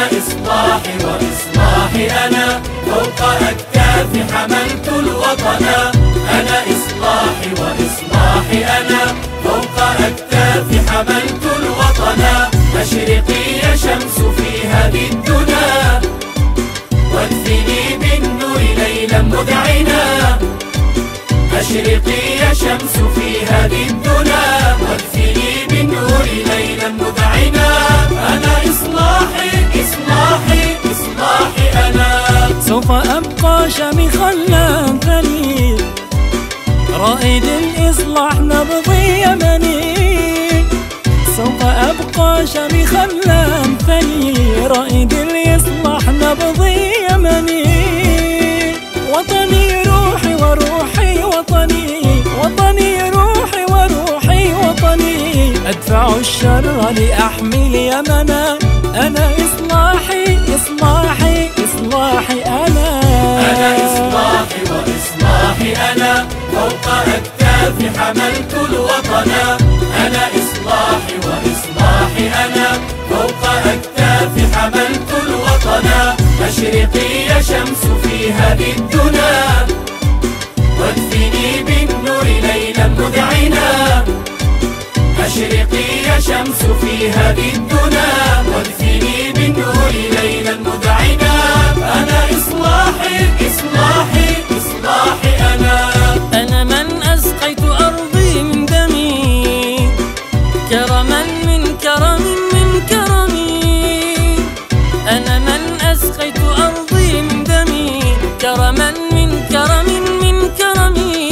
أنا إصلاحي وإصلاحي أنا، فوق أكتافي حملت الوطن. أنا إصلاحي وإصلاحي أنا، فوق أكتافي حملت الوطن. أشرقي يا شمس في هذه الدنا، وادفني بالنور ليلا مذعنا. أشرقي يا شمس في هذه الدنا، وادفني بالنور ليلا مذعنا. أنا إصلاحي إصلاحي إصلاحي أنا، سوف أبقى شامخا لا أنثني، رائد الإصلاح نبضي يمني. سوف أبقى شامخا لا أنثني، رائد الإصلاح نبضي يمني. وطني روحي وروحي وطني، وطني روحي وروحي وطني. أدفع الشر لأحمي اليمن. أنا إصلاحي إصلاحي إصلاحي أنا. أنا إصلاحي وإصلاحي أنا، فوق أكتافي حملت الوطن. أنا إصلاحي وإصلاحي أنا، فوق أكتافي حملت الوطن. أشرقي يا شمس في هذه الدنا، وادفني بالنور ليلا مذعنا. أشرقي يا شمس في هذه الدنا، وادفني بالنور ليلا مذعنا. أنا إصلاحي إصلاحي إصلاحي أنا. أنا من أسقيت أرضي من دمي، كرما من كرم من كرمي. أنا من أسقيت أرضي من دمي، كرما من كرم من كرمي.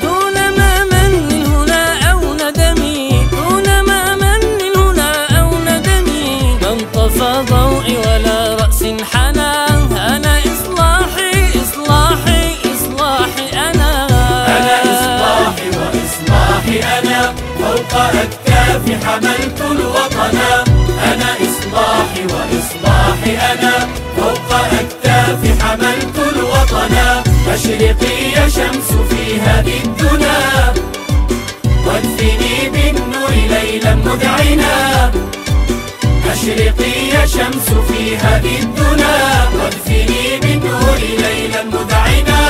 دون ما من هنا أو ندمي، دون ما من هنا أو ندمي. من طفى ضوئي ولا رأس حنى. أنا إصلاحي إصلاحي إصلاحي أنا. أنا إصلاحي وإصلاحي أنا، فوق أكتافي حملت الوطن. أنا إصلاحي وإصلاحي أنا، فوق أكتافي حملت الوطن. أشرقي يا شمس في هذه الدنا، وادفني بالنور ليلا مذعنا. أشرقي يا شمس في هذه الدنا، وادفني بالنور ليلا مذعنا.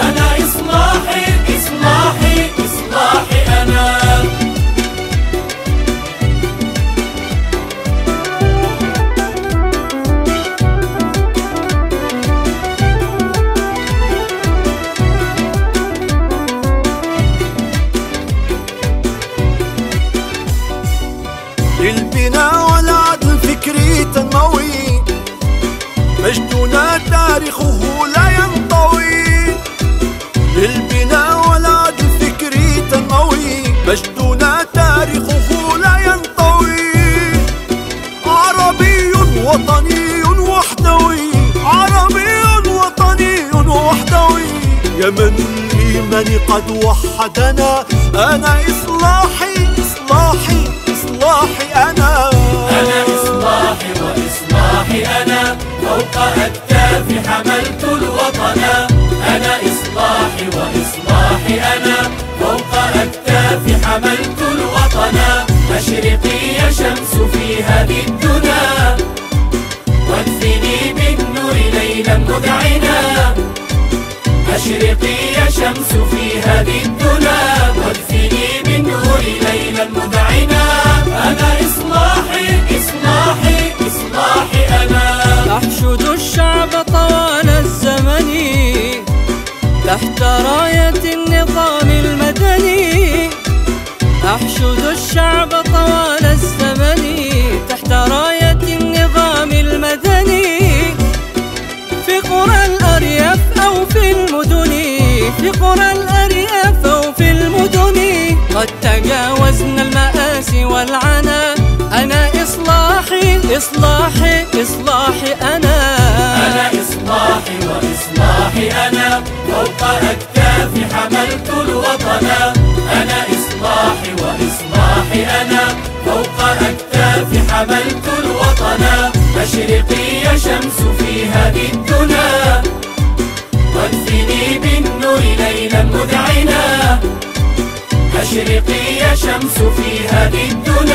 أنا إصلاحي إصلاحي إصلاحي أنا. للبناء والعدل الفكري تنموي، مجدنا تاريخه لا ينطوي. للبناء والعدل الفكري تنموي، مجدنا تاريخه لا ينطوي. عربي وطني وحدوي، عربي وطني وحدوي. يا من الإيمان قد وحدنا. أنا إصلاحي إصلاحي إصلاحي أنا. أنا إصلاحي وإصلاحي أنا، فوق أكتافي حملت الوطن. أنا إصلاحي وإصلاحي أنا، فوق أكتافي حملت الوطن. أشرقي يا شمس في هذه الدنا، وادفني بالنور ليلا مذعنا. أشرقي يا شمس في هذه الدنا، وادفني بالنور ليلا مذعنا. أنا إصلاحي إصلاحي إصلاحي أنا. أحشد الشعب طوال الزمن تحت راية النظام المدني. أحشد الشعب طوال الزمن تحت راية النظام المدني. في قرى الأرياف أو في المدن، في قرى الأرياف أو في المدن. قد تجاوزنا المآسي والعنا. أنا إصلاحي إصلاحي إصلاحي أنا. أنا إصلاحي وإصلاحي أنا، فوق أكتافي حملت الوطن. أنا إصلاحي وإصلاحي أنا، فوق أكتافي حملت الوطن. أشرقي يا شمس في هذه الدنا، وادفني بالنور ليلا مذعنا. أشرقي يا شمس في هذه الدنا،